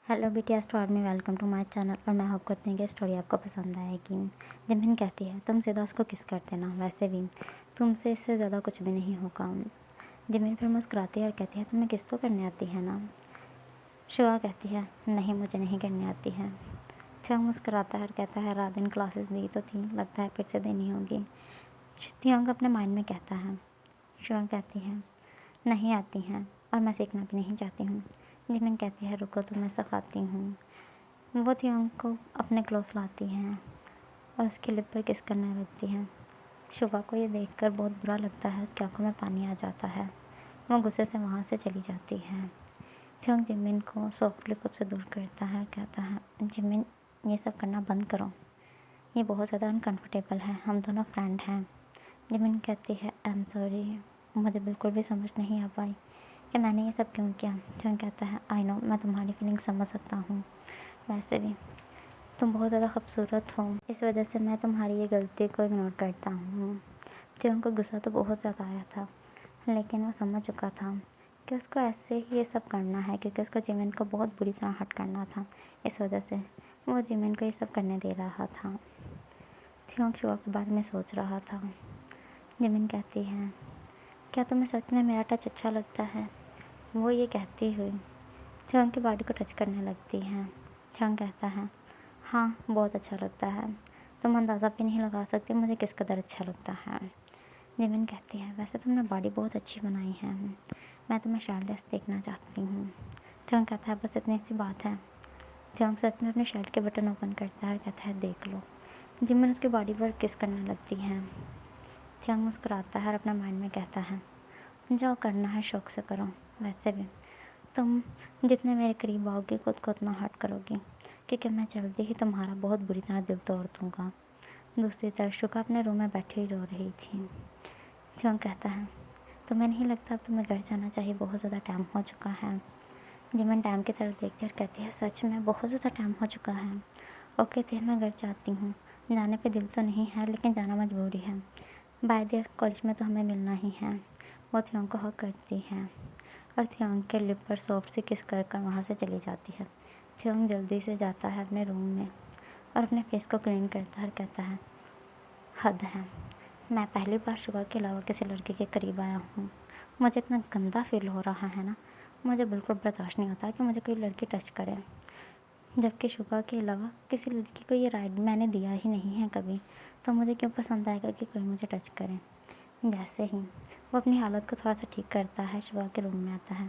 Hello BTS to army, welcome to my channel. और मैं hope करती हूँ कि स्टोरी आपको पसंद आएगी। जिमिन कहती है, तुम सीधा उसको किस कर देना, वैसे भी तुमसे इससे ज़्यादा कुछ भी नहीं होगा। जिमिन फिर मुस्कुराती है और कहती है, तुम्हें किस तो करने आती है ना। शुआ कहती है, नहीं मुझे नहीं करने आती है। थियोंग मुस्कुराता है और कहता है, रात दिन क्लासेस दी तो थी, लगता है फिर से देनी होगी। थियोंग अपने माइंड में कहता है। शुआ कहती है, नहीं आती हैं और मैं सीखना भी नहीं चाहती हूँ। जिमिन कहती है, रुको तो मैं सिखाती हूँ। वो थियोंग को अपने क्लोज लाती हैं और उसकी लिप पर किस करने लगती है। शुगा को ये देखकर बहुत बुरा लगता है, उसकी आंखों में पानी आ जाता है। वो गुस्से से वहाँ से चली जाती है। थियोंग जिमिन को सॉफ्टली खुद से दूर करता है और कहता है, जिमिन ये सब करना बंद करो, ये बहुत ज़्यादा अनकंफर्टेबल है, हम दोनों फ्रेंड हैं। जिमिन कहती है, आई एम सॉरी, मुझे बिल्कुल भी समझ नहीं आ पाई कि मैंने ये सब क्यों किया। थियोंग कहता है, आई नो, मैं तुम्हारी फीलिंग समझ सकता हूँ, वैसे भी तुम बहुत ज़्यादा खूबसूरत हो, इस वजह से मैं तुम्हारी ये गलती को इग्नोर करता हूँ। थियोंग को गुस्सा तो बहुत ज़्यादा आया था, लेकिन वो समझ चुका था कि उसको ऐसे ही ये सब करना है, क्योंकि उसको जिमिन को बहुत बुरी तरह हर्ट करना था। इस वजह से वो जिमिन को ये सब करने दे रहा था। थियोंग शुआ के बारे में सोच रहा था। जिमिन कहती है, क्या तुम्हें सच में मेरा टच अच्छा लगता है। वो ये कहती हुई थियोंग की बॉडी को टच करने लगती है। थियोंग कहता है, हाँ बहुत अच्छा लगता है, तुम अंदाज़ा भी नहीं लगा सकते मुझे किस कदर अच्छा लगता है। जिमिन कहती है, वैसे तुमने बॉडी बहुत अच्छी बनाई है, मैं तुम्हें शर्टलेस देखना चाहती हूँ। थियोंग कहता है, बस इतनी सी बात है। थियोंग सच में अपने शर्ट के बटन ओपन करता है और कहता है, देख लो। जिमिन उसकी बॉडी पर किस करने लगती है। थियोंग मुस्कुराता है और अपना माइंड में कहता है, जो करना है शौक से करो, वैसे भी तुम जितने मेरे करीब आओगे खुद को उतना हर्ट करोगी, क्योंकि मैं जल्दी ही तुम्हारा बहुत बुरी तरह दिल तोड़ दूँगा। दूसरी तरफ शुका अपने रूम में बैठी रो रही थी। थियोंग कहता है, तुम्हें नहीं लगता अब तुम्हें घर जाना चाहिए, बहुत ज़्यादा टाइम हो चुका है। जिमिन टाइम की तरफ देखती है और कहती है, सच में बहुत ज़्यादा टाइम हो चुका है। ओके थे, मैं घर जाती हूँ, जाने पे दिल तो नहीं है लेकिन जाना मजबूरी है। बाय द कॉलेज में तो हमें मिलना ही है। वो थियोंग को हक करती है और थियोंग के लिप पर सॉफ्ट से किस कर कर वहाँ से चली जाती है। थियोंग जल्दी से जाता है अपने रूम में और अपने फेस को क्लीन करता है और कहता है, हद है, मैं पहली बार शुगर के अलावा किसी लड़के के करीब आया हूँ। मुझे इतना गंदा फील हो रहा है ना, मुझे बिल्कुल बर्दाश्त नहीं होता कि मुझे कोई लड़की टच करे, जबकि शुगा के अलावा किसी लड़की को ये राइट मैंने दिया ही नहीं है कभी, तो मुझे क्यों पसंद आएगा कि कोई मुझे टच करे। जैसे ही वो अपनी हालत को थोड़ा सा ठीक करता है, शुगा के रूम में आता है।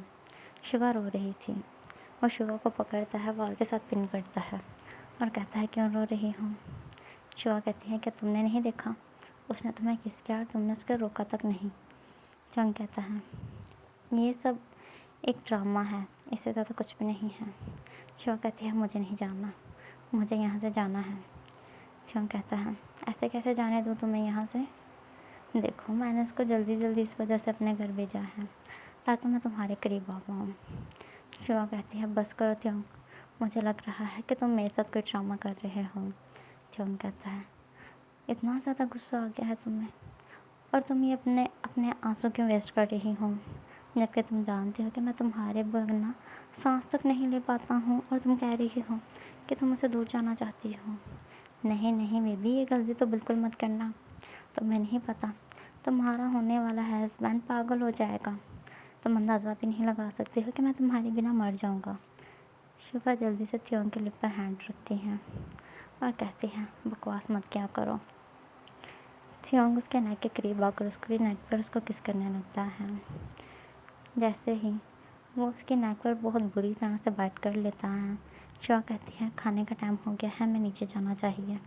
शुगा रो रही थी। वो शुगा को पकड़ता है, वाल के साथ पिन करता है और कहता है, क्यों रो रही हो। शुगा कहती है, क्या तुमने नहीं देखा, उसने तुम्हें किस किया और तुमने उसको रोका तक नहीं। चंग कहता है, ये सब एक ड्रामा है, इससे ज़्यादा कुछ भी नहीं है। शुगा कहती है, मुझे नहीं जाना, मुझे यहाँ से जाना है। चंग कहता है, ऐसे कैसे जाने दूँ तुम्हें यहाँ से। देखो, मैंने उसको जल्दी जल्दी इस वजह से अपने घर भेजा है ताकि मैं तुम्हारे करीब आ पाऊँ। शुआ कहती है, बस करो थियोंग, मुझे लग रहा है कि तुम मेरे साथ कोई ड्रामा कर रहे हो। थियोंग कहता है, इतना ज़्यादा गुस्सा आ गया है तुम्हें, और तुम ये अपने अपने आंसू क्यों वेस्ट कर रही हो, जबकि तुम जानती हो कि मैं तुम्हारे बिना सांस तक नहीं ले पाता हूँ, और तुम कह रही हो कि तुम मुझसे दूर जाना चाहती हो। नहीं नहीं बेबी, ये गलती तो बिल्कुल मत करना। तुम्हें नहीं पता, तुम्हारा होने वाला हस्बैंड पागल हो जाएगा। तुम अंदाज़ा भी नहीं लगा सकते हो कि मैं तुम्हारे बिना मर जाऊंगा। शुभा जल्दी से थियोंग के लिप पर हैंड रखती हैं और कहती हैं, बकवास मत क्या करो। थियोंग उसके नेक के करीब आकर उसके नेक पर उसको किस करने लगता है। जैसे ही वो उसके नेक पर बहुत बुरी तरह से बाइट कर लेता है, शुआ कहती है, खाने का टाइम हो गया है, मैं नीचे जाना चाहिए।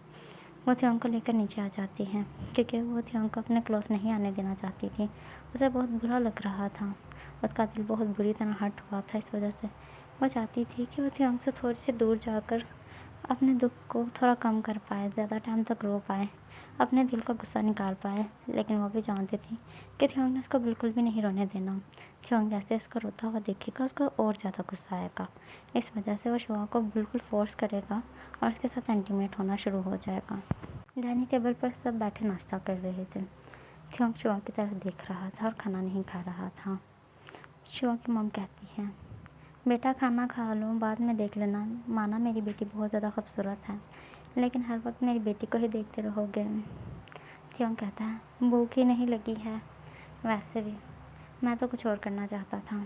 वो थियोंग को लेकर नीचे आ जाती है, क्योंकि वो थियोंग को अपने क्लोज नहीं आने देना चाहती थी। उसे बहुत बुरा लग रहा था, उसका दिल बहुत बुरी तरह हर्ट हुआ था। इस वजह से वो चाहती थी कि वो थियोंग से थोड़ी सी दूर जाकर अपने दुख को थोड़ा कम कर पाए, ज़्यादा टाइम तक रो पाए, अपने दिल का गुस्सा निकाल पाए। लेकिन वो भी जानती थी कि थियोंग ने उसको बिल्कुल भी नहीं रोने देना। थियोंग जैसे उसको रोता हुआ देखेगा, उसको और ज़्यादा गुस्सा आएगा। इस वजह से वो शुआ को बिल्कुल फोर्स करेगा और उसके साथ इंटीमेट होना शुरू हो जाएगा। डाइनिंग टेबल पर सब बैठे नाश्ता कर रहे थे। थियोंग शुआ की तरफ देख रहा था और खाना नहीं खा रहा था। शुआ की मॉम कहती है, बेटा खाना खा लो, बाद में देख लेना। माना मेरी बेटी बहुत ज़्यादा खूबसूरत है, लेकिन हर वक्त मेरी बेटी को ही देखते रहोगे। थियोंग कहता है भूख ही नहीं लगी है। वैसे भी मैं तो कुछ और करना चाहता था।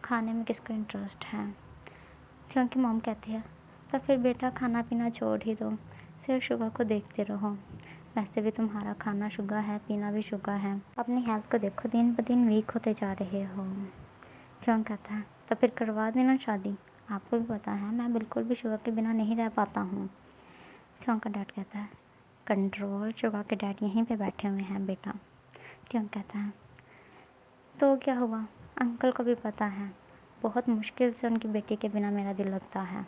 खाने में किसको इंटरेस्ट है। थियोंग की मॉम कहती है तो फिर बेटा खाना पीना छोड़ ही दो, सिर्फ शुगा को देखते रहो। वैसे भी तुम्हारा खाना शुगा है, पीना भी शुगा है। अपनी हेल्थ को देखो, दिन ब दिन वीक होते जा रहे हो। थियोंग कहता है तो फिर करवा देना शादी। आपको भी पता है मैं बिल्कुल भी शुगा के बिना नहीं रह पाता हूँ। थियोंग का डैड कहता है कंट्रोल, शुगा के डैड यहीं पे बैठे हुए हैं बेटा। थियोंग कहता है तो क्या हुआ, अंकल को भी पता है बहुत मुश्किल से उनकी बेटी के बिना मेरा दिल लगता है।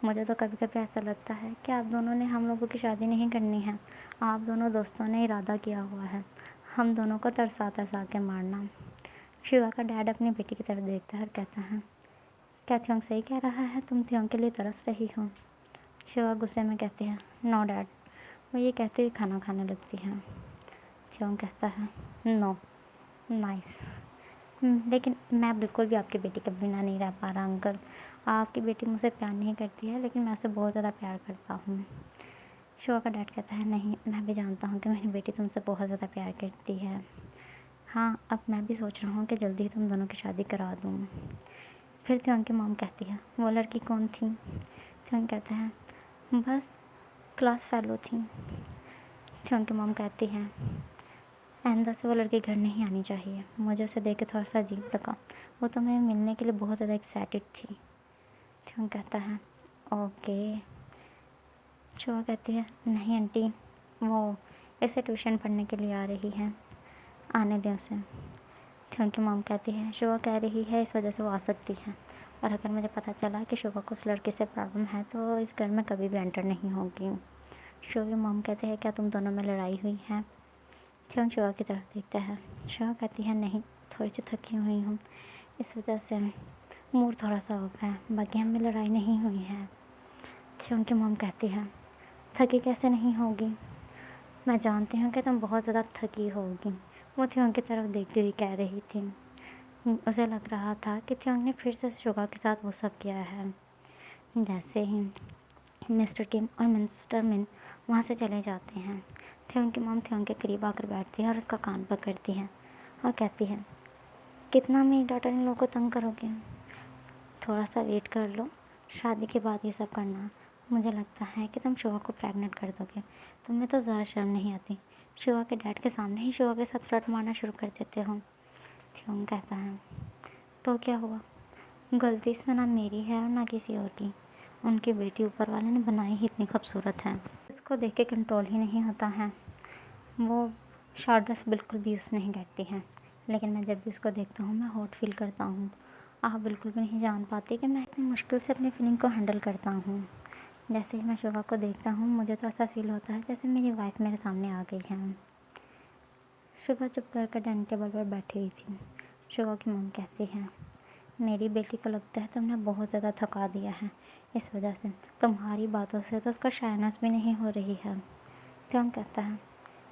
मुझे तो कभी कभी ऐसा लगता है कि आप दोनों ने हम लोगों की शादी नहीं करनी है। आप दोनों दोस्तों ने इरादा किया हुआ है हम दोनों को तरसा तरसा के मारना। शिवा का डैड अपनी बेटी की तरफ देखता है और कहता है क्या थियोंग सही कह रहा है, तुम थियोंग के लिए तरस रही हो। शिवा गुस्से में कहती है नो डैड, वो ये कहते ही खाना खाने लगती है। थियोंग कहता है नो नाइस, लेकिन मैं बिल्कुल भी आपकी बेटी के बिना नहीं रह पा रहा अंकल। आपकी बेटी मुझसे प्यार नहीं करती है, लेकिन मैं उससे बहुत ज़्यादा प्यार करता हूँ। शिवा का डैड कहता है नहीं, मैं भी जानता हूँ कि मेरी बेटी तुमसे बहुत ज़्यादा प्यार करती है। हाँ, अब मैं भी सोच रहा हूँ कि जल्दी ही तुम दोनों की शादी करा दूँ। फिर थियोंग की मॉम कहती है वो लड़की कौन थी। थियोंग कहता है बस क्लास फेलो थी। थियोंग की मॉम कहती है आइंदा से वो लड़की घर नहीं आनी चाहिए। मुझे उसे देख के थोड़ा सा अजीब लगा, वो तो मैं मिलने के लिए बहुत ज़्यादा एक्साइटेड थी। थियोंग कहता है ओके। शुआ कहती है नहीं आंटी, वो ऐसे ट्यूशन पढ़ने के लिए आ रही है, आने दें उसे। थियोंग की मॉम कहती है शुआ कह रही है इस वजह से वो आ सकती है, और अगर मुझे पता चला कि शुआ को उस लड़के से प्रॉब्लम है तो इस घर में कभी भी एंटर नहीं होगी। शुआ की मॉम कहते हैं क्या तुम दोनों में लड़ाई हुई है। थियोंग शुआ की तरफ देखता है। शुआ कहती है नहीं, थोड़ी सी थकी हुई हूँ, इस वजह से मूड थोड़ा सा ऑफ है, बाकी हमें लड़ाई नहीं हुई है। थियोंग की मॉम कहती है थकी कैसे नहीं होगी, मैं जानती हूँ कि तुम बहुत ज़्यादा थकी होगी। वो थियोंग की तरफ देखती हुई कह रही थी। उसे लग रहा था कि थियोंग ने फिर से शुगा के साथ वो सब किया है। जैसे ही मिस्टर किम और मिस्टर मिन वहाँ से चले जाते हैं, थियोंग की मॉम थियोंग के करीब आकर बैठती है और उसका कान पकड़ती है और कहती है कितना मेरी डॉटर इन लोगों को तंग करोगे, थोड़ा सा वेट कर लो, शादी के बाद ये सब करना। मुझे लगता है कि तुम शुआ को प्रेग्नेंट कर दोगे, तुम्हें तो ज़रा शर्म नहीं आती, शुआ के डैड के सामने ही शुआ के साथ फ्लर्ट मारना शुरू कर देते हो। थियोंग कहता है तो क्या हुआ, गलती इसमें ना मेरी है और ना किसी और की, उनकी बेटी ऊपर वाले ने बनाई ही इतनी खूबसूरत है, इसको देख के कंट्रोल ही नहीं होता है। वो शॉर्ट ड्रेस बिल्कुल भी यूज़ नहीं करती है, लेकिन मैं जब भी उसको देखता हूँ मैं हॉट फील करता हूँ। आप बिल्कुल भी नहीं जान पाते कि मैं इतनी मुश्किल से अपनी फीलिंग को हैंडल करता हूँ। जैसे ही मैं शुगा को देखता हूँ मुझे तो ऐसा फील होता है जैसे मेरी वाइफ मेरे सामने आ गई है। शुगा चुप कर डाइनिंग टेबल पर बैठी हुई थी। शुगा की मॉम कहती है मेरी बेटी को लगता है तुमने बहुत ज़्यादा थका दिया है, इस वजह से तुम्हारी बातों से तो उसका शायनेस भी नहीं हो रही है। थियोंग कहता है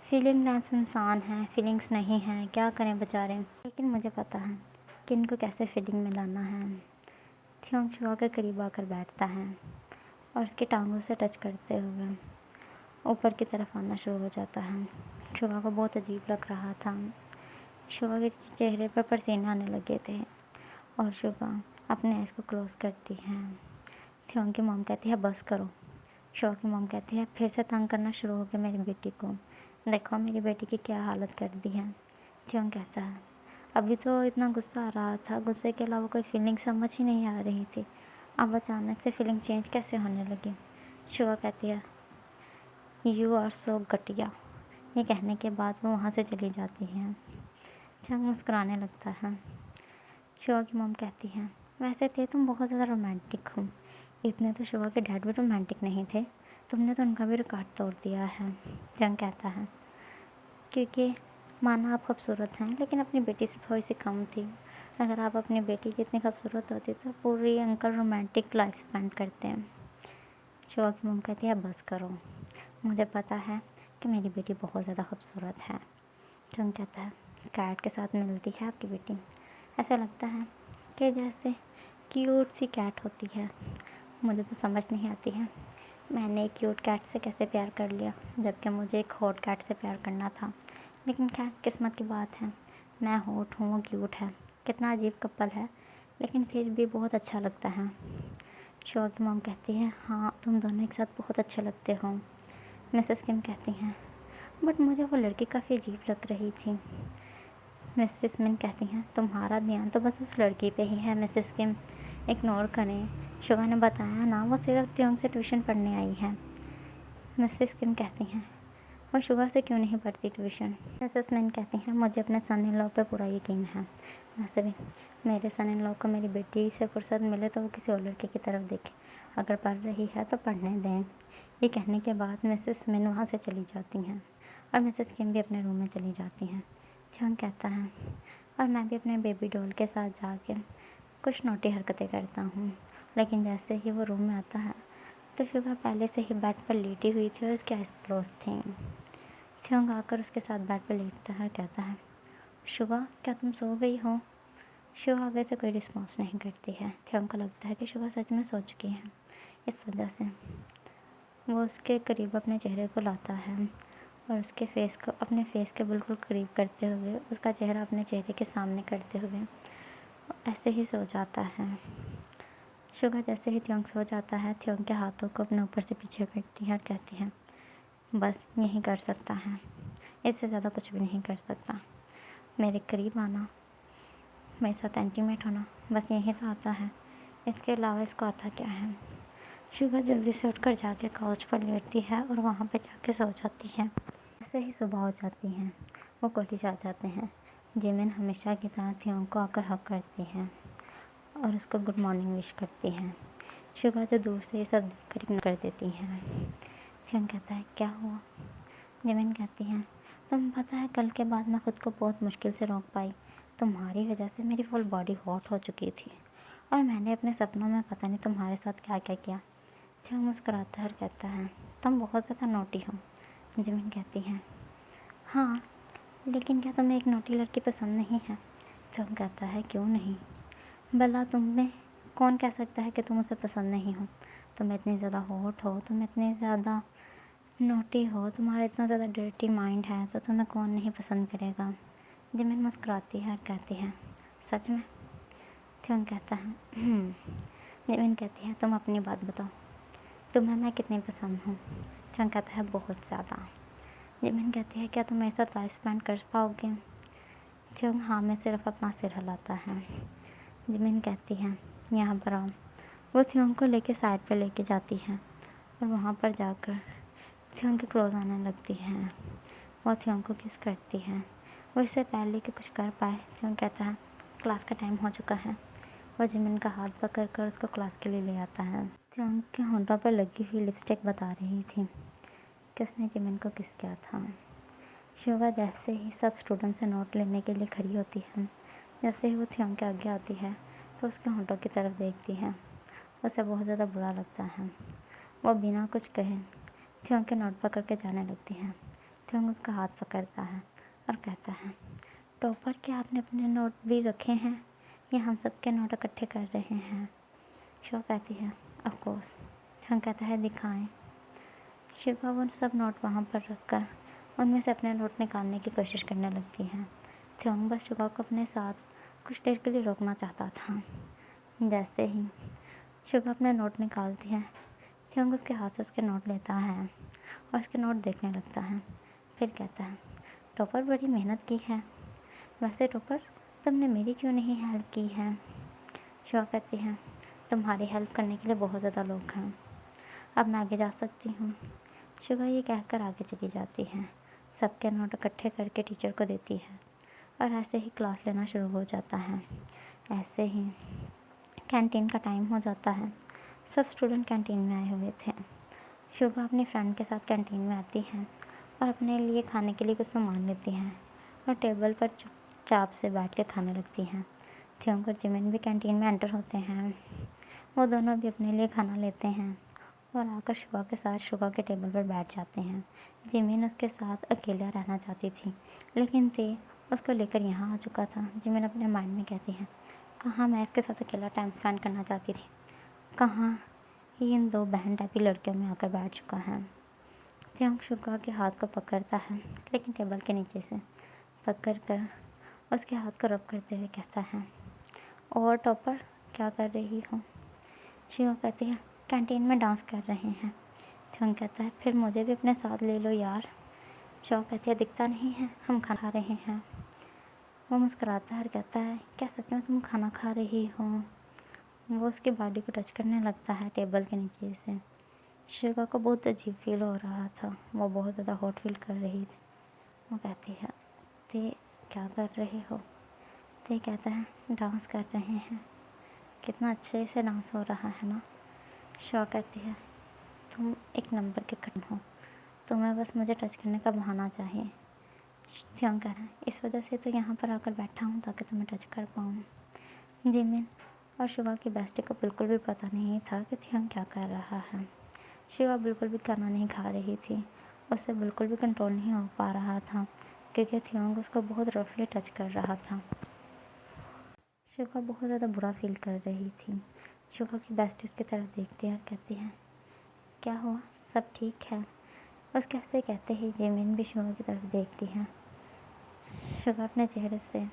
फीलिंग लेस इंसान है, फीलिंग्स नहीं है, क्या करें बेचारे, लेकिन मुझे पता है कि इनको कैसे फीलिंग में लाना है। थियोंग शुआ के करीब आकर बैठता है और उसकी टांगों से टच करते हुए ऊपर की तरफ आना शुरू हो जाता है। शुआ को बहुत अजीब लग रहा था। शुआ के चेहरे पर पसीने आने लगे थे और शुआ अपने आइज़ को क्लोज करती है। थियोंग की मॉम कहती है बस करो। शुआ की मॉम कहती है फिर से तंग करना शुरू हो गया मेरी बेटी को, देखो मेरी बेटी की क्या हालत कर दी है। थियोंग कहता है अभी तो इतना गुस्सा आ रहा था, गुस्से के अलावा कोई फीलिंग समझ ही नहीं आ रही थी, अब अचानक से फीलिंग चेंज कैसे होने लगी। शुआ कहती है यू आर सो घटिया, ये कहने के बाद वो वहाँ से चली जाती है। थियोंग मुस्कुराने लगता है। शुआ की मॉम कहती है वैसे थे तुम बहुत ज़्यादा रोमांटिक हो, इतने तो शुआ के डैड भी रोमांटिक नहीं थे, तुमने तो उनका भी रिकॉर्ड तोड़ दिया है। थियोंग कहता है क्योंकि माना आप खूबसूरत हैं लेकिन अपनी बेटी से थोड़ी सी कम थी, अगर आप अपनी बेटी की इतनी खूबसूरत होती तो पूरी अंकल रोमांटिक लाइफ स्पेंड करते हैं। शुआ की मॉम कहती है बस करो, मुझे पता है कि मेरी बेटी बहुत ज़्यादा खूबसूरत है। थियोंग कहता है कैट के साथ मिलती है आपकी बेटी, ऐसा लगता है कि जैसे क्यूट सी कैट होती है। मुझे तो समझ नहीं आती है मैंने एक क्यूट कैट से कैसे प्यार कर लिया, जबकि मुझे एक हॉट कैट से प्यार करना था। लेकिन खैर किस्मत की बात है, मैं हॉट हूँ वो क्यूट है। कितना अजीब कपल है, लेकिन फिर भी बहुत अच्छा लगता है। शो की मॉम कहती है हाँ तुम दोनों एक साथ बहुत अच्छे लगते हो। मिसेस किम कहती हैं बट मुझे वो लड़की काफ़ी अजीब लग रही थी। मिसेस मिन कहती हैं तुम्हारा ध्यान तो बस उस लड़की पे ही है मिसेस किम, इग्नोर करें। शुगा ने बताया ना वो सिर्फ त्योंग से ट्यूशन पढ़ने आई है। मिसेस किम कहती हैं वो शुगा से क्यों नहीं पढ़ती ट्यूशन। मिसेस मिन कहती हैं मुझे अपने सन इन लॉ पे पूरा यकीन है। वैसे भी मेरे सन इन लॉ को मेरी बेटी से फुर्सत मिले तो वो किसी और लड़के की तरफ देखे, अगर पढ़ रही है तो पढ़ने दें। ये कहने के बाद मिसेस मिन वहाँ से चली जाती हैं और मिसेस किम भी अपने रूम में चली जाती हैं। ध्यान कहता है और मैं भी अपने बेबी डॉल के साथ जाके कुछ नोटी हरकतें करता हूँ। लेकिन जैसे ही वो रूम में आता है तो शुगा पहले से ही बेड पर लेटी हुई थी और उसकी आइज क्लोज थी। थ्योंग आकर उसके साथ बेड पर लेटता है और कहता है शुगा क्या तुम सो गई हो। शुगा आगे से कोई रिस्पॉन्स नहीं करती है। थ्योंग को लगता है कि शुगा सच में सो चुकी है। इस वजह से वो उसके करीब अपने चेहरे को लाता है और उसके फेस को अपने फेस के बिल्कुल करीब करते हुए उसका चेहरा अपने चेहरे के सामने करते हुए ऐसे ही सो जाता है। शुगा जैसे ही थ्योंग सो जाता है थ्योंग के हाथों को अपने ऊपर से पीछे करती है और कहती है बस यही कर सकता है, इससे ज़्यादा कुछ भी नहीं कर सकता। मेरे करीब आना, मेरे साथ इंटीमेट होना, बस यही तो आता है, इसके अलावा इसको आता क्या है। शुगा जल्दी से उठकर जाके काउच पर लेटती है और वहाँ पर जाके सो जाती है। ऐसे ही सुबह हो जाती है, वो कॉलेज आ जाते हैं। जिमिन हमेशा की तरह थ्योंग को आकर हक करती है और उसको गुड मॉर्निंग विश करती है। शुगा जो दूर से ये सब देखकर इग्नोर कर देती है। थ्योंग कहता है क्या हुआ। जिमिन कहती है तुम्हें पता है कल के बाद मैं खुद को बहुत मुश्किल से रोक पाई। तुम्हारी वजह से मेरी फुल बॉडी हॉट हो चुकी थी और मैंने अपने सपनों में पता नहीं तुम्हारे साथ क्या क्या किया। थ्योंग मुस्कुराता है और कहता है तुम बहुत ज़्यादा नोटी हो। जिमिन कहती है हाँ लेकिन क्या तुम्हें एक नोटी लड़की पसंद नहीं है। थ्योंग कहता है क्यों नहीं, भला तुम में कौन कह सकता है कि तुम उसे पसंद नहीं हो। तुम इतनी ज़्यादा हॉट हो, तुम इतनी ज़्यादा नोटी हो, तुम्हारा इतना ज़्यादा डर्टी माइंड है, तो तुम्हें कौन नहीं पसंद करेगा। जिमिन मुस्कुराती है और कहती है सच में। थ्योंग कहता है जिमिन कहती है तुम अपनी बात बताओ, तुम्हें मैं कितनी पसंद हूँ। थ्योंग कहता है बहुत ज़्यादा। जिमिन कहती है क्या तुम मेरे साथ लाइफ स्पेंड कर पाओगे। थ्योंग हाँ में सिर्फ अपना सिर हिलाता है। जिमिन कहती है यहाँ पर आओ। वो थ्योंग को लेके साइड पर लेके जाती है और वहाँ पर जाकर थ्योंग के क्लोज आने लगती है। वो थ्योंग को किस करती है। वो इससे पहले कि कुछ कर पाए थ्योंग कहता है क्लास का टाइम हो चुका है। वो जिमिन का हाथ पकड़ कर उसको क्लास के लिए ले आता है। थ्योंग के होंठों पर लगी हुई लिपस्टिक बता रही थी कि उसने जिमिन को किस किया था। शुगा जैसे ही सब स्टूडेंट से नोट लेने के लिए खड़ी होती है, जैसे ही वो थ्योंग के आगे आती है तो उसके होंठों की तरफ देखती है। उसे बहुत ज़्यादा बुरा लगता है। वो बिना कुछ कहे थ्योंग के नोट पकड़ के जाने लगती है। थ्योंग उसका हाथ पकड़ता है और कहता है टॉपर क्या आपने अपने नोट भी रखे हैं या हम सब के नोट इकट्ठे कर रहे हैं। शो कहती है ऑफ कोर्स। थ्योंग कहता है दिखाएं। शिवा वो सब नोट वहाँ पर रखकर उनमें से अपने नोट निकालने की कोशिश करने लगती है। थ्योंग बस शिवा को अपने साथ कुछ देर के लिए रोकना चाहता था। जैसे ही शिवा अपने नोट निकालती है थ्योंग उसके हाथ से उसके नोट लेता है और उसके नोट देखने लगता है। फिर कहता है टॉपर बड़ी मेहनत की है, वैसे टॉपर तुमने मेरी क्यों नहीं हेल्प की है। शिवा कहती है तुम्हारी हेल्प करने के लिए बहुत ज़्यादा लोग हैं, अब मैं आगे जा सकती हूँ। शिवा ये कहकर आगे चली जाती है, सबके नोट इकट्ठे करके टीचर को देती है और ऐसे ही क्लास लेना शुरू हो जाता है। ऐसे ही कैंटीन का टाइम हो जाता है। सब स्टूडेंट कैंटीन में आए हुए थे। शुभा अपनी फ्रेंड के साथ कैंटीन में आती है और अपने लिए खाने के लिए कुछ सामान लेती है और टेबल पर चुपचाप से बैठ के खाने लगती हैं। थ्योंग और जिमिन भी कैंटीन में एंटर होते हैं। वो दोनों भी अपने लिए खाना लेते हैं और आकर शुभा के साथ शुभा के टेबल पर बैठ जाते हैं। जिमिन उसके साथ अकेला रहना चाहती थी, लेकिन ते उसको लेकर यहाँ आ चुका था। जिमिन अपने माइंड में कहती है कहाँ मैं इसके साथ अकेला टाइम स्पेंड करना चाहती थी, कहाँ ये इन दो बहन टाइपी लड़कियों में आकर बैठ चुका है। थियोंग शुगा के हाथ को पकड़ता है, लेकिन टेबल के नीचे से पकड़ कर उसके हाथ को रब करते हुए कहता है, और टॉपर क्या कर रही हो? शिवा कहती है, कैंटीन में डांस कर रहे हैं। थियोंग कहता है, फिर मुझे भी अपने साथ ले लो यार। शिवा कहती है, दिखता नहीं है हम खाना खा रहे हैं। वो मुस्कुराता है और कहता है, क्या सच में तुम खाना खा रही हो? वो उसकी बॉडी को टच करने लगता है टेबल के नीचे से। शिवा को बहुत अजीब फील हो रहा था, वो बहुत ज़्यादा हॉट फील कर रही थी। वो कहती है, ते क्या कर रहे हो? ते कहता है, डांस कर रहे हैं। कितना अच्छे से डांस हो रहा है ना। शिवा कहती है, तुम एक नंबर के कटन हो, तुम्हें बस मुझे टच करने का बहाना चाहिए। थियोंग कह रहा है, इस वजह से तो यहाँ पर आकर बैठा हूँ ताकि तुम्हें टच कर पाऊँ। जिमिन और शिवा की बेस्टी को बिल्कुल भी पता नहीं था कि थियोंग क्या कर रहा है। शिवा बिल्कुल भी खाना नहीं खा रही थी, उससे बिल्कुल भी कंट्रोल नहीं हो पा रहा था क्योंकि थियोंग उसको बहुत रफली टच कर रहा था। शिवा बहुत ज़्यादा बुरा फील कर रही थी। शिवा की बेस्टी उसकी तरफ देखती है और कहती है, क्या हुआ, सब ठीक है? उसके ऐसे कहते ही जिमिन भी शिवा की तरफ देखती है। शिवा अपने चेहरे से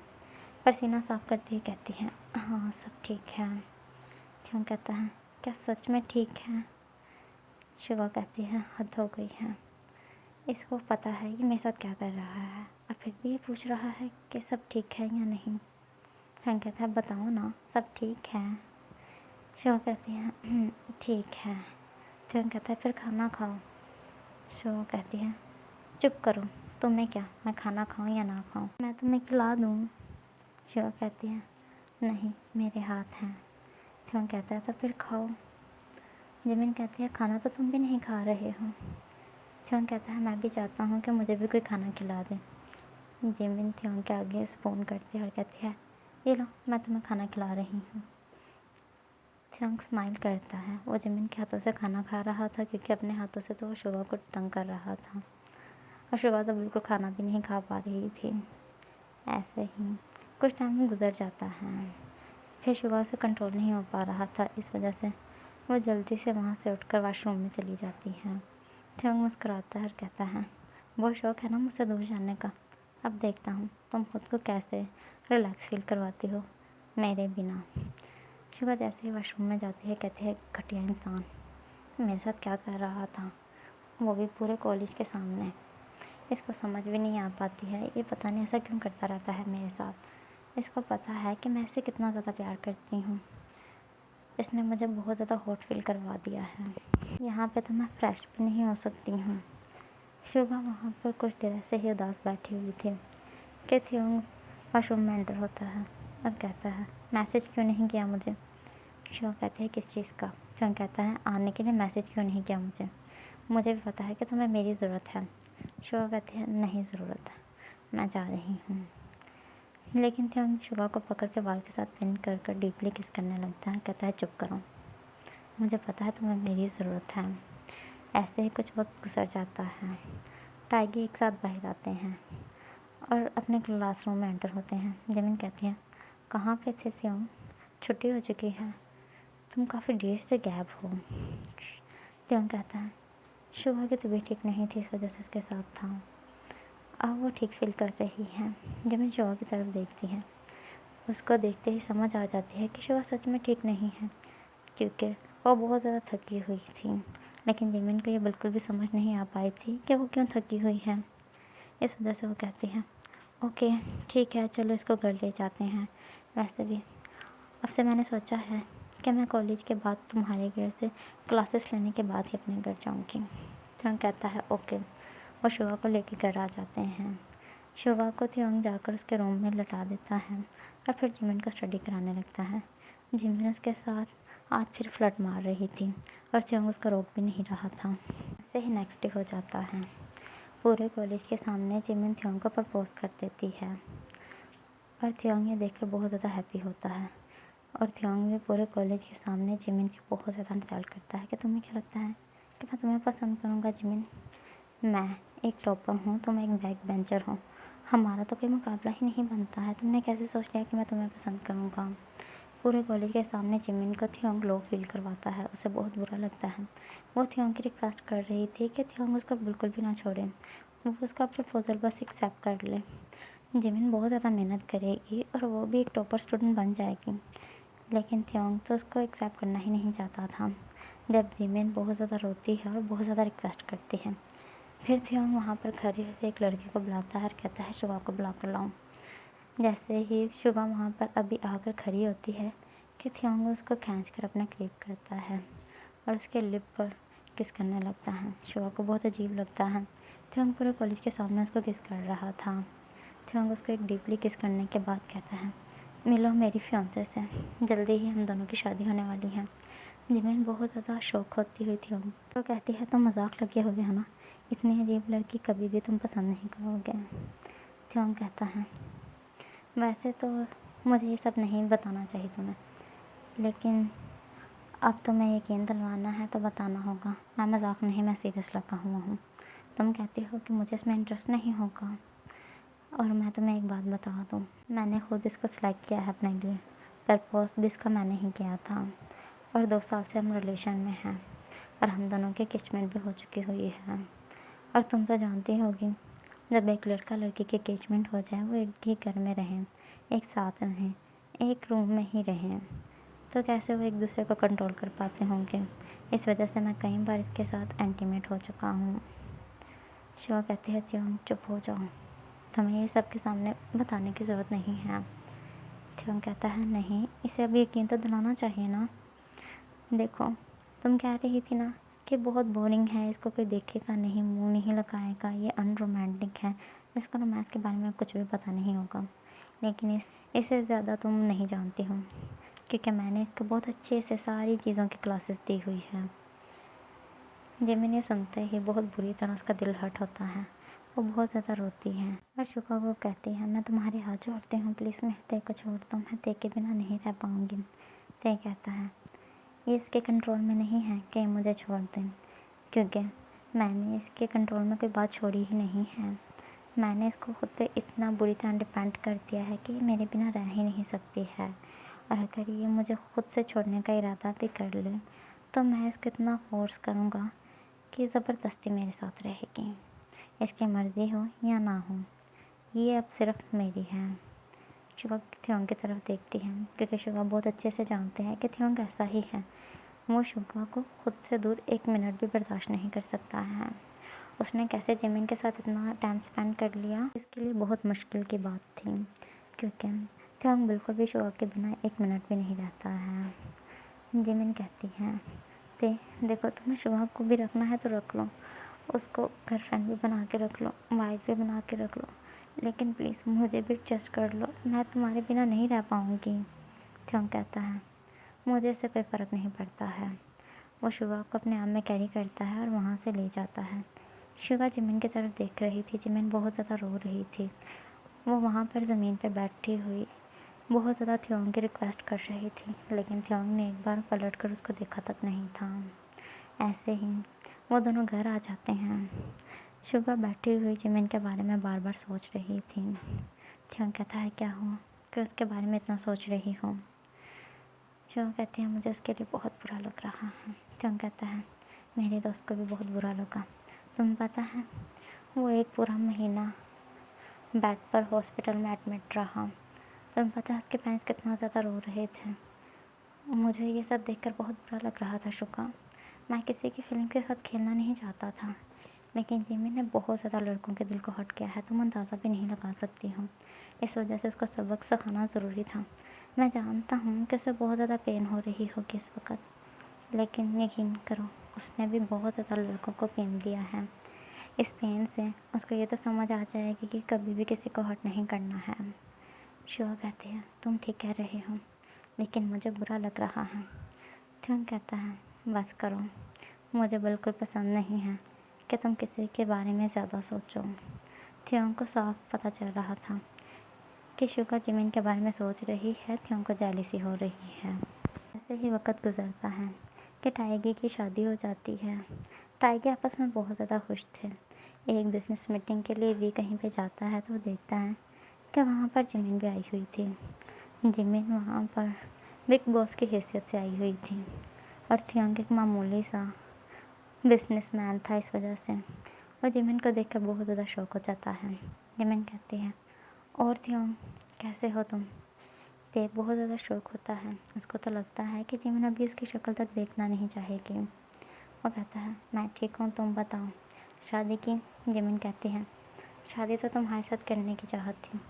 पसीना साफ करती हुई कहती है, हाँ सब ठीक है। थियोंग कहता है, क्या सच में ठीक है? शिवा कहती है, हद हो गई है, इसको पता है ये मेरे साथ क्या कर रहा है और फिर भी ये पूछ रहा है कि सब ठीक है या नहीं। थियोंग कहता है, बताओ ना सब ठीक है। शिवा कहती है, ठीक है। थियोंग कहता है, फिर खाना खाओ। शिवा कहती है, चुप करो, तुम्हें क्या, मैं खाना खाऊं या ना खाऊं, मैं तुम्हें खिला दूं। शिवा कहती है, नहीं मेरे हाथ हैं। थियोंग कहता है, तो फिर खाओ। जिमिन कहती है, खाना तो तुम भी नहीं खा रहे हो। थियोंग कहता है, मैं भी चाहता हूँ कि मुझे भी कोई खाना खिला दे। जिमिन थियोंग के आगे स्पून करती है और कहती है, ये लो मैं तुम्हें खाना खिला रही हूँ। थियोंग स्माइल करता है, वो जिमिन के हाथों से खाना खा रहा था क्योंकि अपने हाथों से तो वो शिवा को तंग कर रहा था और शिवा तो बिल्कुल खाना भी नहीं खा पा रही थी। ऐसे ही कुछ टाइम गुजर जाता है, फिर शिवा से कंट्रोल नहीं हो पा रहा था, इस वजह से वो जल्दी से वहाँ से उठकर वॉशरूम में चली जाती है। थियोंग मुस्कुराता है और कहता है, बहुत शौक है ना मुझसे दूर जाने का, अब देखता हूँ तुम खुद को कैसे रिलैक्स फील करवाती हो मेरे बिना। शिवा जैसे ही वॉशरूम में जाती है कहती है, घटिया इंसान मेरे साथ क्या कर रहा था, वो भी पूरे कॉलेज के सामने। इसको समझ भी नहीं आ पाती है, ये पता नहीं ऐसा क्यों करता रहता है मेरे साथ। इसको पता है कि मैं इसे कितना ज़्यादा प्यार करती हूँ। इसने मुझे बहुत ज़्यादा हॉट फील करवा दिया है। यहाँ पे तो मैं फ्रेश भी नहीं हो सकती हूँ। शिवा वहाँ पर कुछ देर ऐसे ही उदास बैठी हुई थी कि थियोंग वॉशरूम में एंटर होता है और कहता है, मैसेज क्यों नहीं किया मुझे? शिवा कहते हैं, किस चीज़ का? थियोंग कहता है, आने के लिए मैसेज क्यों नहीं किया मुझे? मुझे भी पता है कि तुम्हें मेरी ज़रूरत है। शिवा कहती है, नहीं ज़रूरत, मैं जा रही हूँ। लेकिन थियोंग शिवा को पकड़ के बाल के साथ पिन कर कर डीपली किस करने लगता है, कहता है, चुप करो, मुझे पता है तुम्हें मेरी ज़रूरत है। ऐसे ही कुछ वक्त गुजर जाता है। टाइगी एक साथ बाहर आते हैं और अपने क्लासरूम में एंटर होते हैं। जिमिन कहती है, कहाँ पे थे थियोंग, छुट्टी हो चुकी है, तुम काफ़ी देर से गायब हो। थियोंग कहता है, शिवा की तबीयत ठीक नहीं थी, इस वजह से उसके साथ था, अब वो ठीक फील कर रही है। जिमिन शिवा की तरफ देखती है, उसको देखते ही समझ आ जाती है कि शिवा सच में ठीक नहीं है क्योंकि वो बहुत ज़्यादा थकी हुई थी। लेकिन जिमिन को ये बिल्कुल भी समझ नहीं आ पाई थी कि वो क्यों थकी हुई है। इस वजह से वो कहती है, ओके ठीक है, चलो इसको घर ले जाते हैं। वैसे भी अब से मैंने सोचा है कि मैं कॉलेज के बाद तुम्हारे घर से क्लासेस लेने के बाद ही अपने घर जाऊँगी। थियोंग कहता है, ओके। वो शिवा को लेके घर आ जाते हैं। शिवा को थियोंग जाकर उसके रूम में लटा देता है और फिर जिमिन को स्टडी कराने लगता है। जिमिन उसके साथ आज फिर फ्लर्ट मार रही थी और थियोंग उसका रोक भी नहीं रहा था। ऐसे ही नेक्स्ट डे हो जाता है। पूरे कॉलेज के सामने जिमिन थियोंग को प्रपोज कर देती है और थियोंग ये देखकर बहुत ज़्यादा हैप्पी होता है और थियोंग भी पूरे कॉलेज के सामने जिमिन की बहुत ज़्यादा इंसल्ट करता है कि तुम्हें क्या लगता है कि मैं तुम्हें पसंद करूँगा जिमिन? मैं एक टॉपर हूँ, तुम एक बैक बेंचर हो, हमारा तो कोई मुकाबला ही नहीं बनता है, तुमने कैसे सोच लिया कि मैं तुम्हें पसंद करूँगा? पूरे कॉलेज के सामने जिमिन को थियोंग लो फील करवाता है। उसे बहुत बुरा लगता है। वो थियोंग की रिक्वेस्ट कर रही थी कि थियोंग उसको बिल्कुल भी ना छोड़े, वो उसका प्रपोज़ल बस एक्सेप्ट कर ले। जिमिन बहुत ज़्यादा मेहनत करेगी और वो भी एक टॉपर स्टूडेंट बन जाएगी, लेकिन थियोंग तो उसको एक्सेप्ट करना ही नहीं चाहता था। जब जिमिन बहुत ज़्यादा रोती है और बहुत ज़्यादा रिक्वेस्ट करती है, फिर थियोंग वहाँ पर खड़ी होकर एक लड़की को बुलाता है और कहता है शुगा को बुला कर लाऊं। जैसे ही शुगा वहाँ पर अभी आकर खड़ी होती है कि थियोंग उसको खींच कर अपने करीब करता है और उसके लिप पर किस करने लगता है। शुगा को बहुत अजीब लगता है। थियोंग पूरे कॉलेज के सामने उसको किस कर रहा था। थियोंग उसको एक डीपली किस करने के बाद कहता है, मिलो मेरी फियांसे से, जल्दी ही हम दोनों की शादी होने वाली है। जिमिन बहुत ज़्यादा शौक होती हुई थियोंग तो कहती है, तुम मजाक लगे हुए हो ना, इतनी अजीब लड़की कभी भी तुम पसंद नहीं करोगे। थियोंग कहता है, वैसे तो मुझे ये सब नहीं बताना चाहिए तुम्हें, लेकिन अब तुम्हें यकीन दिलवाना है तो बताना होगा। मैं मजाक नहीं, मैं सीरियस लगा हुआ हूँ। तुम कहती हो कि मुझे इसमें इंटरेस्ट नहीं होगा, और मैं तुम्हें एक बात बता दूँ, मैंने खुद इसको सिलेक्ट किया है अपने लिए। प्रपोज भी इसका मैंने ही किया था, और 2 साल से हम रिलेशन में हैं और हम दोनों की एंगेजमेंट भी हो चुकी हुई है। और तुम तो जानती होगी, जब एक लड़का लड़की की एंगेजमेंट हो जाए, वो एक ही घर में रहें, एक साथ रहें, एक रूम में ही रहें, तो कैसे वो एक दूसरे को कंट्रोल कर पाते होंगे। इस वजह से मैं कई बार इसके साथ इंटीमेट हो चुका हूँ। शिवा कहती है, त्यों चुप हो जाओ, तुम्हें ये सब के सामने बताने की ज़रूरत नहीं है। त्यों कहता है, नहीं, इसे अब यकीन तो दिलाना चाहिए ना। देखो, तुम कह रही थी ना कि बहुत बोरिंग है, इसको कोई देखेगा नहीं, मुंह नहीं लगाएगा, ये अनरोमांटिक है, इसको रोमांस के बारे में कुछ भी पता नहीं होगा। लेकिन इससे ज़्यादा तुम नहीं जानती हो, क्योंकि मैंने इसको बहुत अच्छे से सारी चीज़ों की क्लासेस दी हुई है। जिमिन ये सुनते ही बहुत बुरी तरह उसका दिल हर्ट होता है। वो बहुत ज़्यादा रोती है और शुका को कहती है, मैं तुम्हारे हाथ जोड़ती हूँ, प्लीज़ मैं ते को छोड़ दो, मैं ते के बिना नहीं रह पाऊँगी। ते कहता है, ये इसके कंट्रोल में नहीं है कि मुझे छोड़ दें, क्योंकि मैंने इसके कंट्रोल में कोई बात छोड़ी ही नहीं है। मैंने इसको खुद पे इतना बुरी तरह डिपेंड कर दिया है कि मेरे बिना रह ही नहीं सकती है, और अगर ये मुझे खुद से छोड़ने का इरादा भी कर ले तो मैं इसको इतना फोर्स करूँगा कि ज़बरदस्ती मेरे साथ रहेगी। इसकी मर्ज़ी हो या ना हो, ये अब सिर्फ मेरी है। शुगा थियोंग की तरफ देखती है, क्योंकि शुगा बहुत अच्छे से जानते हैं कि थियोंग ऐसा ही है। वो शुगा को खुद से दूर 1 मिनट भी बर्दाश्त नहीं कर सकता है। उसने कैसे जिमिन के साथ इतना टाइम स्पेंड कर लिया, इसके लिए बहुत मुश्किल की बात थी, क्योंकि थियोंग बिल्कुल भी शुगा के बिना 1 मिनट भी नहीं रहता है। जिमिन कहती है, ते देखो, तुम्हें शुगा को भी रखना है तो रख लो, उसको गर्लफ्रेंड भी बना के रख लो, वाइफ भी बना के रख लो, लेकिन प्लीज़ मुझे भी ट्रस्ट कर लो, मैं तुम्हारे बिना नहीं रह पाऊँगी। थियोंग कहता है, मुझे इससे कोई फ़र्क नहीं पड़ता है। वो शुगा को अपने आर्म में कैरी करता है और वहाँ से ले जाता है। शुगा जिमिन की तरफ देख रही थी। जिमिन बहुत ज़्यादा रो रही थी। वो वहाँ पर ज़मीन पर बैठी हुई बहुत ज़्यादा थियोंग की रिक्वेस्ट कर रही थी, लेकिन थियोंग ने एक बार पलट कर उसको देखा तक नहीं था। ऐसे ही वो दोनों घर आ जाते हैं। शुगा बैठी हुई जिमिन के बारे में बार बार सोच रही थी। थियोंग कहता है, क्या हुआ कि उसके बारे में इतना सोच रही हो। शुगा कहती है, मुझे उसके लिए बहुत बुरा लग रहा है। थियोंग कहता है, मेरे दोस्त को भी बहुत बुरा लगा। तुम्हें पता है, वो एक पूरा महीना बेड पर हॉस्पिटल में एडमिट रहा। तुम्हें पता है उसके पेरेंट्स कितना ज़्यादा रो रहे थे। मुझे ये सब देखकर बहुत बुरा लग रहा था शुगा। मैं किसी की फीलिंग के साथ खेलना नहीं चाहता था, लेकिन जिमिन ने बहुत ज़्यादा लड़कों के दिल को हर्ट किया है, तुम अंदाज़ा भी नहीं लगा सकती हो। इस वजह से उसको सबक सिखाना ज़रूरी था। मैं जानता हूँ कि उसे बहुत ज़्यादा पेन हो रही होगी इस वक्त, लेकिन यकीन करो, उसने भी बहुत ज़्यादा लड़कों को पेन दिया है। इस पेन से उसको ये तो समझ आ जाएगी कि कभी भी किसी को हर्ट नहीं करना है। शुआ कहती है, तुम ठीक कह रहे हो, लेकिन मुझे बुरा लग रहा है। थियोंग कहता है, बस करो, मुझे बिल्कुल पसंद नहीं है कि तुम किसी के बारे में ज़्यादा सोचो। थियोंग को साफ पता चल रहा था कि शुगा जिमिन के बारे में सोच रही है। थियोंग को जेलसी हो रही है। ऐसे ही वक्त गुजरता है कि टाइगी की शादी हो जाती है। टाइगी आपस में बहुत ज़्यादा खुश थे। एक बिजनेस मीटिंग के लिए भी कहीं पे जाता है तो देखता है कि वहाँ पर जिमिन भी आई हुई थी। जिमिन वहाँ पर बिग बॉस की हैसियत से आई हुई थी और थियोंग एक मामूली सा बिजनेसमैन था इस वजह से। और जिमिन को देखकर बहुत ज़्यादा शौक हो जाता है। जिमिन कहती है, और थियोंग कैसे हो तुम? ते बहुत ज़्यादा शौक होता है। उसको तो लगता है कि जिमिन अभी उसकी शक्ल तक देखना नहीं चाहेगी। वो कहता है, मैं ठीक हूँ, तुम बताओ शादी की? जिमिन कहती है, शादी तो तुम्हारे साथ करने की चाहत थी,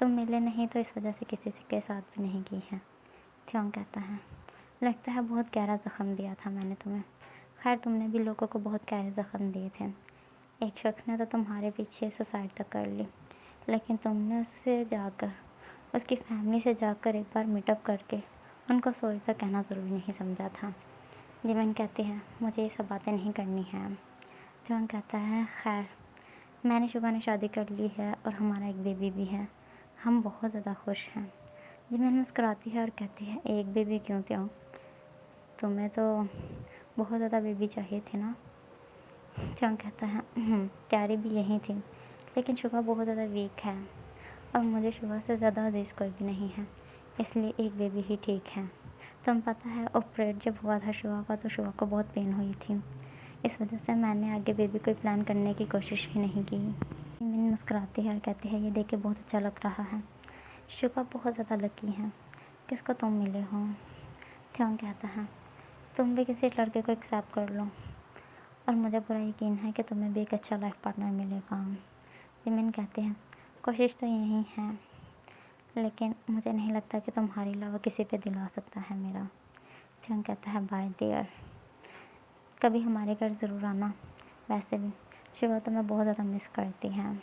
तुम मिले नहीं तो इस वजह से किसी के साथ भी नहीं की है। थियोंग कहता है, लगता है बहुत गहरा ज़ख्म दिया था मैंने तुम्हें। खैर तुमने भी लोगों को बहुत गहरे ज़ख्म दिए थे। एक शख्स ने तो तुम्हारे पीछे सुसाइड तक कर ली, लेकिन तुमने उससे जाकर, उसकी फैमिली से जाकर एक बार मीटअप करके उनको सॉरी तक कहना ज़रूरी नहीं समझा था। जिमिन कहती है, मुझे ये सब बातें नहीं करनी है। थियोंग कहता है, खैर मैंने शुभा ने शादी कर ली है और हमारा एक बेबी भी है, हम बहुत ज़्यादा खुश हैं। जिमिन मुस्कुराती है और कहती है, एक बेबी क्यों थियोंग, तुम्हें तो बहुत ज़्यादा बेबी चाहिए थे ना? थियोंग कहता है, प्यारी भी यही थी, लेकिन शुभा बहुत ज़्यादा वीक है और मुझे शुभा से ज़्यादा अजीज़ कोई भी नहीं है, इसलिए एक बेबी ही ठीक है। तुम पता है ऑपरेट जब हुआ था शुभा का तो शुभा को बहुत पेन हुई थी, इस वजह से मैंने आगे बेबी कोई प्लान करने की कोशिश ही नहीं की। मिन मुस्कुराती है और कहती है, ये देख के बहुत अच्छा लग रहा है, शुभा बहुत ज़्यादा लकी है, किसको तुम मिले हो? थियोंग कहता है, तुम भी किसी लड़के को एक्सेप्ट कर लो और मुझे पूरा यकीन है कि तुम्हें भी एक अच्छा लाइफ पार्टनर मिलेगा। जिमिन कहते हैं, कोशिश तो यही है, लेकिन मुझे नहीं लगता कि तुम्हारे अलावा किसी पे दिल आ सकता है मेरा। थियोंग कहता है, बाय देयर, कभी हमारे घर ज़रूर आना। वैसे भी शुभा तुम्हें बहुत ज़्यादा मिस करती है।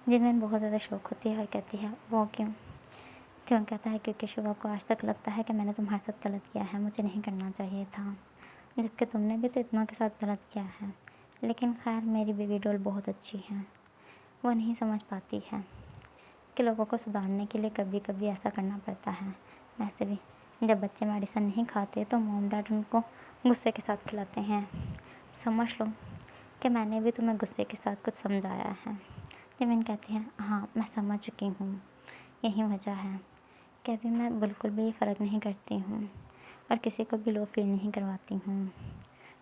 जिमिन बहुत ज़्यादा शौक होती है और कहती है, वो क्यों? थियोंग कहता है, क्योंकि शुभा को आज तक लगता है कि मैंने तुम्हारे साथ गलत किया है, मुझे नहीं करना चाहिए था, जबकि तुमने भी तो इतनों के साथ गलत किया है। लेकिन खैर मेरी बेबी डॉल बहुत अच्छी है, वो नहीं समझ पाती है कि लोगों को सुधारने के लिए कभी कभी ऐसा करना पड़ता है। वैसे भी जब बच्चे मेडिसिन नहीं खाते तो मॉम डैड उनको गुस्से के साथ खिलाते हैं। समझ लो कि मैंने भी तुम्हें गुस्से के साथ कुछ समझाया है। जिमिन कहती है, हाँ मैं समझ चुकी हूँ, यही वजह है कि अभी मैं बिल्कुल भी फ़र्क नहीं करती हूँ और किसी को भी लो फील नहीं करवाती हूँ।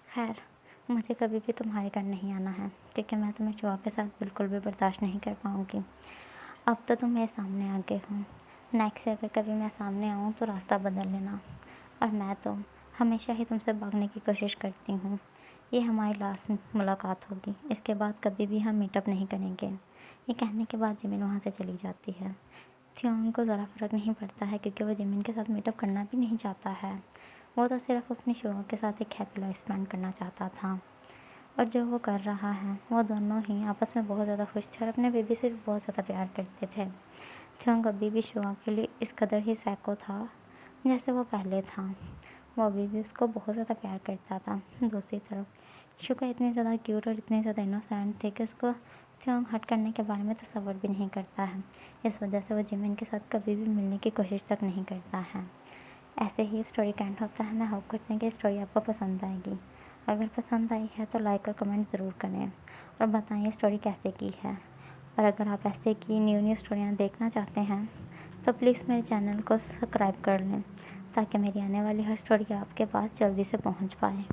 खैर मुझे कभी भी तुम्हारे घर नहीं आना है, क्योंकि मैं तुम्हें शुभा के साथ बिल्कुल भी बर्दाश्त नहीं कर पाऊँगी। अब तो तुम मेरे सामने आ गए हो, नेक्स्ट से अगर कभी मैं सामने आऊँ तो रास्ता बदल लेना। और मैं तो हमेशा ही तुमसे भागने की कोशिश करती हूँ, ये हमारी लास्ट मुलाकात होगी, इसके बाद कभी भी हम मीटअप नहीं करेंगे। ये कहने के बाद जिमिन वहाँ से चली जाती है। थियोंग को ज़रा फ़र्क नहीं पड़ता है, क्योंकि वो जिमिन के साथ मीटअप करना भी नहीं चाहता है, वो तो सिर्फ अपनी शुभा के साथ एक हैप्पी लाइफ स्पेंड करना चाहता था। और जो वो कर रहा है, वो दोनों ही आपस में बहुत ज़्यादा खुश थे और अपने बेबी से भी बहुत ज़्यादा प्यार करते थे। थियोंग अभी भी शुभा के लिए इस कदर ही सैको था जैसे वो पहले था, वो अभी भी उसको बहुत ज़्यादा प्यार करता था। दूसरी तरफ शुका इतनी ज़्यादा क्यूट और इतनी ज़्यादा इनोसेंट थे कि उसको थियोंग हट करने के बारे में तसव्वुर भी नहीं करता है। इस वजह से वो जिमिन के साथ कभी भी मिलने की कोशिश तक नहीं करता है। ऐसे ही स्टोरी का एंड होता है। मैं होप करती हूँ कि स्टोरी आपको पसंद आएगी। अगर पसंद आई है तो लाइक और कमेंट ज़रूर करें और बताएं स्टोरी कैसे की है। और अगर आप ऐसे की न्यू न्यू स्टोरियाँ देखना चाहते हैं तो प्लीज़ मेरे चैनल को सब्सक्राइब कर लें, ताकि मेरी आने वाली हर स्टोरी आपके पास जल्दी से पहुंच पाए।